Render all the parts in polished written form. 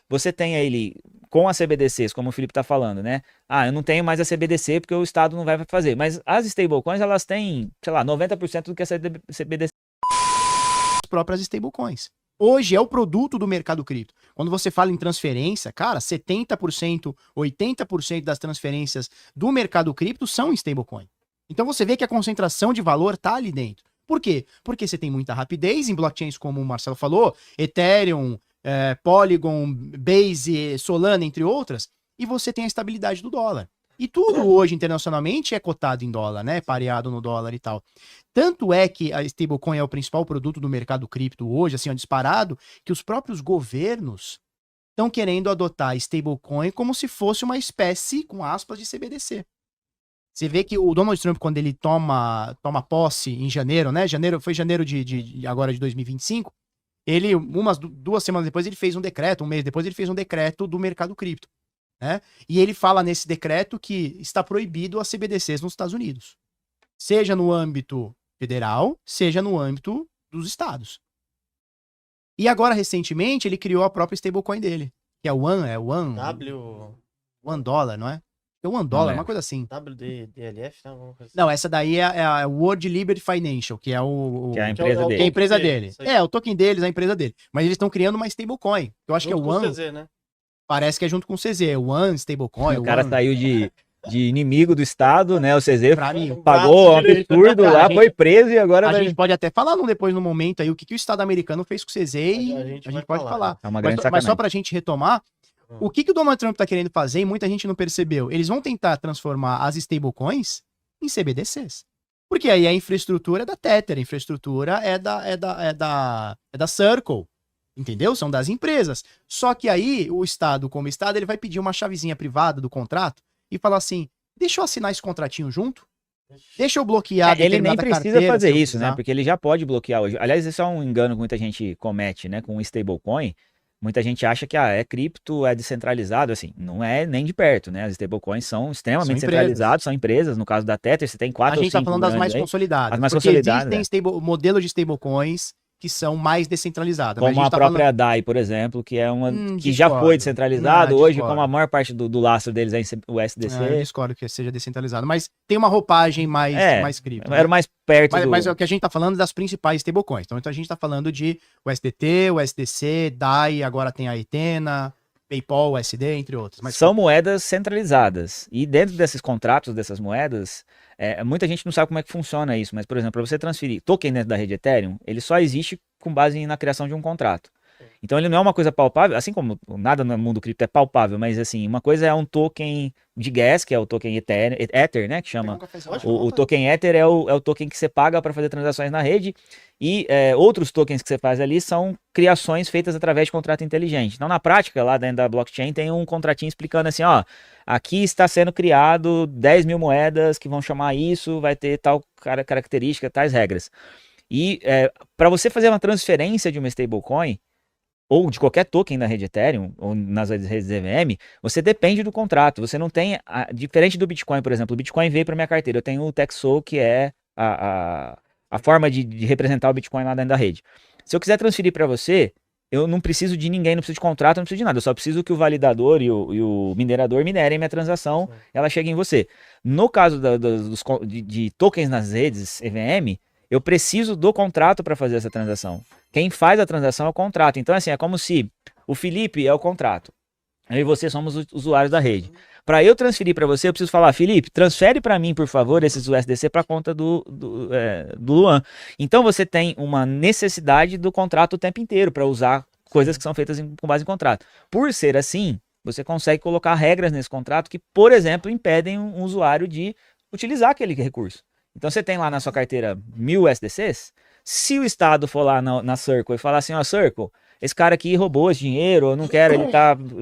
você tem ele com as CBDCs, como o Felipe está falando, né? Ah, eu não tenho mais a CBDC porque o Estado não vai fazer. Mas as stablecoins, elas têm, sei lá, 90% do que a CBDC. As próprias stablecoins. Hoje é o produto do mercado cripto. Quando você fala em transferência, cara, 70%, 80% das transferências do mercado cripto são em stablecoin. Então você vê que a concentração de valor tá ali dentro. Por quê? Porque você tem muita rapidez em blockchains, como o Marcelo falou, Ethereum, Polygon, Base, Solana, entre outras, e você tem a estabilidade do dólar. E tudo hoje internacionalmente é cotado em dólar, né? Pareado no dólar e tal. Tanto é que a stablecoin é o principal produto do mercado cripto hoje, assim, ó, disparado, que os próprios governos estão querendo adotar stablecoin como se fosse uma espécie, com aspas, de CBDC. Você vê que o Donald Trump, quando ele toma posse em janeiro, né? Foi janeiro agora de 2025. Ele, duas semanas depois, ele fez um decreto, um mês depois, ele fez um decreto do mercado cripto, né? E ele fala nesse decreto que está proibido as CBDCs nos Estados Unidos. Seja no âmbito federal, seja no âmbito dos estados. E agora, recentemente, ele criou a própria stablecoin dele, que é o One Dollar, não é? É o One Dollar, uma coisa assim. WDLF, não? Alguma coisa assim. Não, essa daí é a World Liberty Financial, que é que é a empresa dele. Que é a empresa dele. É, o token deles, a empresa dele. Mas eles estão criando uma stablecoin. Eu acho Junto que é o One. com o CZ, né? Parece que é junto com o CZ. O One Stablecoin. O cara saiu de inimigo do Estado, né? O CZ Pra mim, pagou um absurdo lá, foi preso e agora a gente pode até falar depois no momento aí o que o Estado americano fez com o CZ e a gente pode falar. É uma grande Mas sacanagem. só pra gente retomar, o que o Donald Trump tá querendo fazer e muita gente não percebeu? Eles vão tentar transformar as stablecoins em CBDCs. Porque aí a infraestrutura é da Tether, a infraestrutura é da Circle. Entendeu? São das empresas. Só que aí o Estado, como Estado, ele vai pedir uma chavezinha privada do contrato e falar assim, deixa eu assinar esse contratinho junto? Deixa eu bloquear ele nem precisa carteira, fazer se eu isso, precisar. né? Porque ele já pode bloquear hoje. Aliás, esse é um engano que muita gente comete, né? Com o stablecoin. Muita gente acha que é cripto, é descentralizado, assim, não é nem de perto, né? As stablecoins são extremamente centralizadas, são empresas. No caso da Tether, você tem 4 ou 5 A gente tá falando das mais consolidadas. As mais porque consolidadas, existem modelo de stablecoins que são mais descentralizadas. Como a própria DAI, por exemplo, que é uma que já foi descentralizado. Hoje, como a maior parte do lastro deles é o SDC. Eu discordo que seja descentralizado, mas tem uma roupagem mais cripto. Era mais perto mas o que a gente tá falando das principais stablecoins. Então a gente tá falando de USDT, o SDC, DAI, agora tem a Etena, PayPal, USD, entre outros. Mas são moedas centralizadas. E dentro desses contratos, dessas moedas, muita gente não sabe como é que funciona isso, mas, por exemplo, para você transferir token dentro da rede Ethereum, ele só existe com base na criação de um contrato. Então ele não é uma coisa palpável, assim como nada no mundo cripto é palpável, mas assim, uma coisa é um token de gas, que é o token Ether, né, que chama. O token Ether é o token que você paga para fazer transações na rede, e outros tokens que você faz ali são criações feitas através de contrato inteligente. Então na prática, lá dentro da blockchain tem um contratinho explicando assim, ó, aqui está sendo criado 10 mil moedas que vão chamar isso, vai ter tal característica, tais regras. E para você fazer uma transferência de uma stablecoin, ou de qualquer token na rede Ethereum, ou nas redes EVM, você depende do contrato. Você não tem, diferente do Bitcoin, por exemplo, o Bitcoin veio para minha carteira, eu tenho o Texo, que é a forma de representar o Bitcoin lá dentro da rede. Se eu quiser transferir para você, eu não preciso de ninguém, não preciso de contrato, não preciso de nada, eu só preciso que o validador e o minerador minerem minha transação, ela chega em você. No caso de tokens nas redes EVM, eu preciso do contrato para fazer essa transação. Quem faz a transação é o contrato. Então, assim, é como se o Felipe é o contrato. Eu e você somos os usuários da rede. Para eu transferir para você, eu preciso falar, Felipe, transfere para mim, por favor, esses USDC para a conta do Luan. Então, você tem uma necessidade do contrato o tempo inteiro para usar coisas que são feitas com base em contrato. Por ser assim, você consegue colocar regras nesse contrato que, por exemplo, impedem um usuário de utilizar aquele recurso. Então, você tem lá na sua carteira 1000 USDCs. Se o Estado for lá na Circle e falar assim, ó, Circle, esse cara aqui roubou esse dinheiro, eu não quero,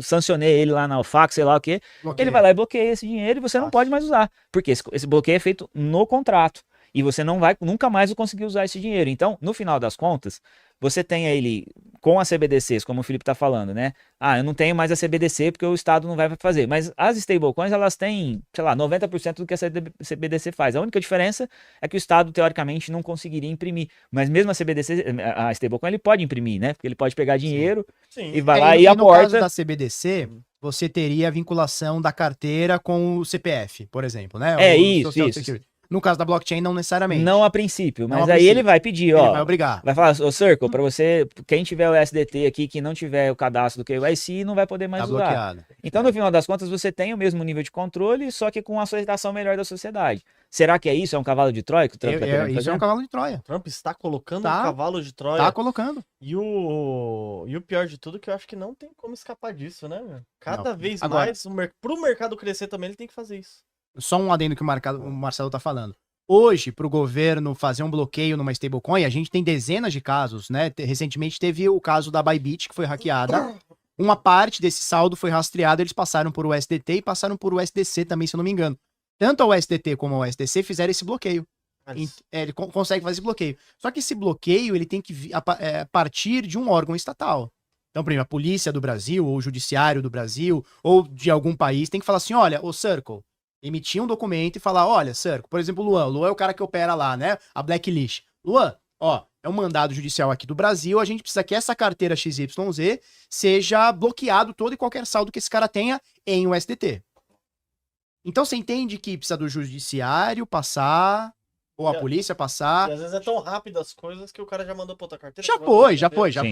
sancionei ele lá na OFAC, sei lá o quê, ele vai lá e bloqueia esse dinheiro e você não pode mais usar, porque esse bloqueio é feito no contrato. e você não vai nunca mais conseguir usar esse dinheiro. Então, no final das contas, você tem ele com as CBDCs, como o Felipe está falando, né? Ah, eu não tenho mais a CBDC porque o Estado não vai fazer. Mas as stablecoins, elas têm, sei lá, 90% do que a CBDC faz. A única diferença é que o Estado, teoricamente, não conseguiria imprimir. Mas mesmo a CBDC, a stablecoin, ele pode imprimir, né? Porque ele pode pegar dinheiro Sim. e vai lá e no caso aporta. da CBDC, você teria a vinculação da carteira com o CPF, por exemplo, né? É O isso, Social isso. Security. No caso da blockchain, não necessariamente. Não a princípio, Não mas a aí princípio. ele vai pedir, Ele ó. vai obrigar. Vai falar, ô Circle, pra você, quem tiver o SDT aqui, que não tiver o cadastro do KYC, não vai poder mais Tá usar. bloqueado. Então, no final das contas, você tem o mesmo nível de controle, só que com uma aceitação melhor da sociedade. Será que é isso? É um cavalo de Troia que o Trump tá querendo Isso fazer? é um cavalo de Troia. O Trump está colocando Tá. um cavalo de Troia. Tá colocando. E o pior de tudo é que eu acho que não tem como escapar disso, né, meu? Cada Não. vez Agora- mais, pro mercado crescer também, ele tem que fazer isso. Só um adendo que o Marcelo tá falando. Hoje, para o governo fazer um bloqueio numa stablecoin, a gente tem dezenas de casos, né? Recentemente teve o caso da Bybit, que foi hackeada. Uma parte desse saldo foi rastreada, eles passaram por USDT e passaram por USDC também, se eu não me engano. Tanto a USDT como a USDC fizeram esse bloqueio. Ele consegue fazer esse bloqueio. Só que esse bloqueio, ele tem que partir de um órgão estatal. Então, por exemplo, a polícia do Brasil, ou o judiciário do Brasil, ou de algum país, tem que falar assim, olha, o Circle, emitir um documento e falar, olha, Circle, por exemplo, o Luan é o cara que opera lá, né, a Blacklist. Luan, ó, é um mandado judicial aqui do Brasil, a gente precisa que essa carteira XYZ seja bloqueado todo e qualquer saldo que esse cara tenha em USDT. Então você entende que precisa do judiciário passar, ou a polícia passar. E às vezes é tão rápido as coisas que o cara já mandou pra outra carteira. Já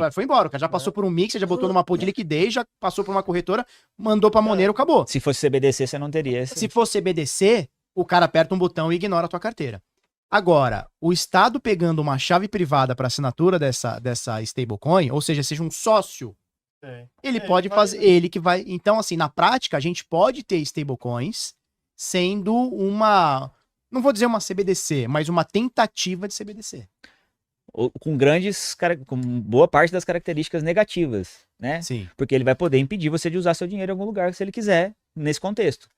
foi embora. O cara já passou por um mixer, já botou numa pool de liquidez, já passou por uma corretora, mandou pra Monero, acabou. Se fosse CBDC, você não teria esse. Se for CBDC, o cara aperta um botão e ignora a tua carteira. Agora, o Estado pegando uma chave privada para assinatura dessa stablecoin, ou seja um sócio, ele pode fazer, ele que vai. Então, assim, na prática, a gente pode ter stablecoins sendo uma, não vou dizer uma CBDC, mas uma tentativa de CBDC. Com boa parte das características negativas, né? Sim. Porque ele vai poder impedir você de usar seu dinheiro em algum lugar se ele quiser, nesse contexto,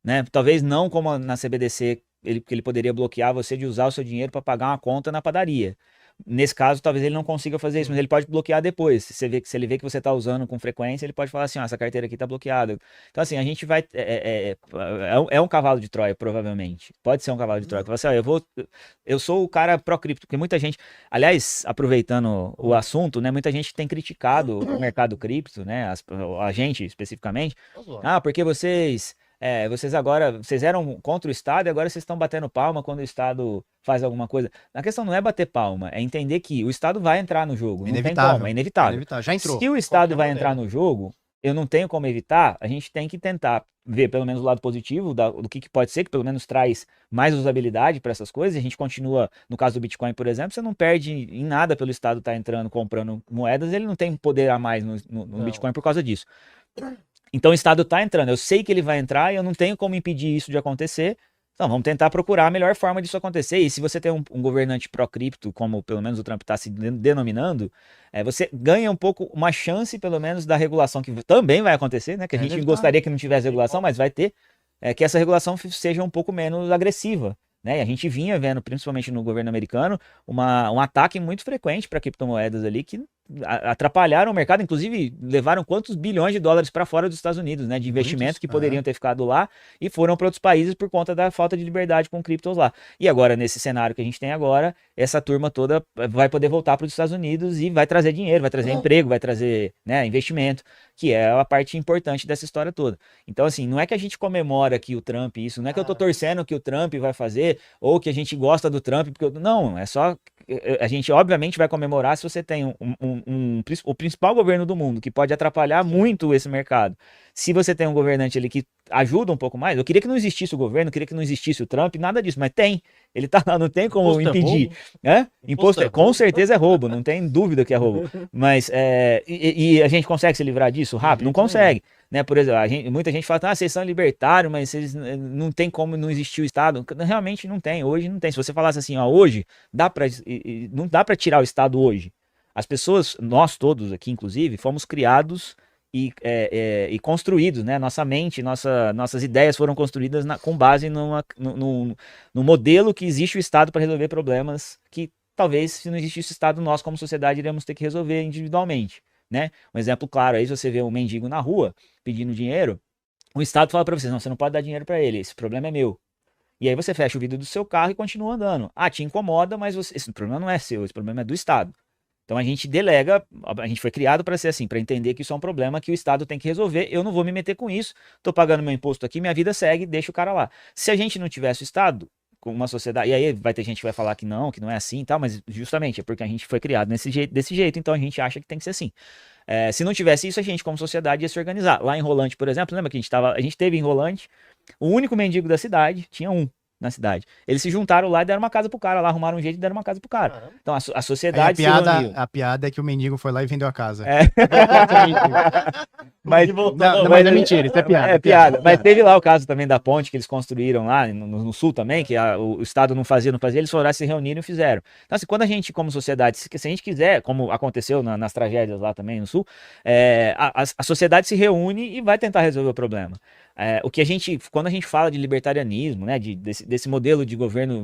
né? Talvez não como na CBDC, ele poderia bloquear você de usar o seu dinheiro para pagar uma conta na padaria. Nesse caso, talvez ele não consiga fazer isso, mas ele pode bloquear depois. Se ele vê que você está usando com frequência, ele pode falar assim, ó, essa carteira aqui está bloqueada. Então, assim, a gente vai... É um cavalo de Troia, provavelmente. Pode ser um cavalo de Troia. Você, ó, eu sou o cara pró-cripto, porque muita gente... Aliás, aproveitando o assunto, né, muita gente tem criticado o mercado cripto, né, a gente especificamente. Ah, porque vocês eram contra o Estado e agora vocês estão batendo palma quando o Estado faz alguma coisa. A questão não é bater palma, é entender que o Estado vai entrar no jogo. Não tem como, é inevitável. Já entrou. Se o Estado vai entrar no jogo, eu não tenho como evitar, a gente tem que tentar ver pelo menos o lado positivo do que pode ser, que pelo menos traz mais usabilidade para essas coisas. A gente continua, no caso do Bitcoin, por exemplo, você não perde em nada pelo Estado estar entrando, comprando moedas, ele não tem poder a mais no Bitcoin por causa disso. Então o Estado está entrando, eu sei que ele vai entrar e eu não tenho como impedir isso de acontecer. Então vamos tentar procurar a melhor forma disso acontecer. E se você tem um governante pró-cripto, como pelo menos o Trump está se denominando, você ganha um pouco, uma chance pelo menos da regulação, que também vai acontecer, né? Que a gente gostaria que não tivesse regulação, mas vai ter, que essa regulação seja um pouco menos agressiva. Né? E a gente vinha vendo, principalmente no governo americano, um ataque muito frequente para criptomoedas ali que atrapalharam o mercado, inclusive levaram quantos bilhões de dólares para fora dos Estados Unidos, né? De investimentos que poderiam ter ficado lá e foram para outros países por conta da falta de liberdade com criptos lá. E agora, nesse cenário que a gente tem agora, essa turma toda vai poder voltar para os Estados Unidos e vai trazer dinheiro, vai trazer emprego, vai trazer, né, investimento, que é a parte importante dessa história toda. Então, assim, não é que a gente comemora que o Trump isso, não é que eu tô torcendo que o Trump vai fazer, ou que a gente gosta do Trump, porque não, é só... A gente, obviamente, vai comemorar se você tem o principal governo do mundo, que pode atrapalhar muito esse mercado. Se você tem um governante ali que ajuda um pouco mais, eu queria que não existisse o governo, eu queria que não existisse o Trump, nada disso, mas tem. Ele tá lá, não tem como impedir. Imposto com certeza é roubo, não tem dúvida que é roubo. Mas, e a gente consegue se livrar disso rápido? Não consegue. Né? Por exemplo, muita gente fala, vocês são libertários, mas vocês não tem como não existir o Estado. Realmente não tem, hoje não tem. Se você falasse assim, hoje, não dá para tirar o Estado hoje. As pessoas, nós todos aqui, inclusive, fomos criados e construídos, né? Nossa mente, nossas ideias foram construídas com base no modelo que existe o Estado para resolver problemas que talvez, se não existisse o Estado, nós como sociedade iríamos ter que resolver individualmente, né? Um exemplo claro aí, se você vê um mendigo na rua pedindo dinheiro, o Estado fala para você, não, você não pode dar dinheiro para ele, esse problema é meu. E aí você fecha o vidro do seu carro e continua andando. Ah, te incomoda, mas esse problema não é seu, esse problema é do Estado. Então a gente delega, a gente foi criado para ser assim, para entender que isso é um problema que o Estado tem que resolver. Eu não vou me meter com isso, tô pagando meu imposto aqui, minha vida segue, deixa o cara lá. Se a gente não tivesse o Estado, com uma sociedade, e aí vai ter gente que vai falar que não é assim e tal, mas justamente é porque a gente foi criado desse jeito, então a gente acha que tem que ser assim. Se não tivesse isso, a gente como sociedade ia se organizar. Lá em Rolante, por exemplo, lembra que a gente teve em Rolante, o único mendigo da cidade, tinha um na cidade. Eles se juntaram lá e deram uma casa pro cara, lá arrumaram um jeito e deram uma casa pro cara. Caramba. Então a Aí sociedade se reuniu. a piada é que o mendigo foi lá e vendeu a casa. É. Mas, E voltou, Não, mas é mentira, isso é piada. É piada. Mas teve lá o caso também da ponte que eles construíram lá no sul também, que o Estado não fazia, eles foram lá, se reuniram e fizeram. Então, assim, quando a gente, como sociedade, se a gente quiser, como aconteceu nas tragédias lá também no sul, a sociedade se reúne e vai tentar resolver o problema. Quando a gente fala de libertarianismo, né, desse modelo de governo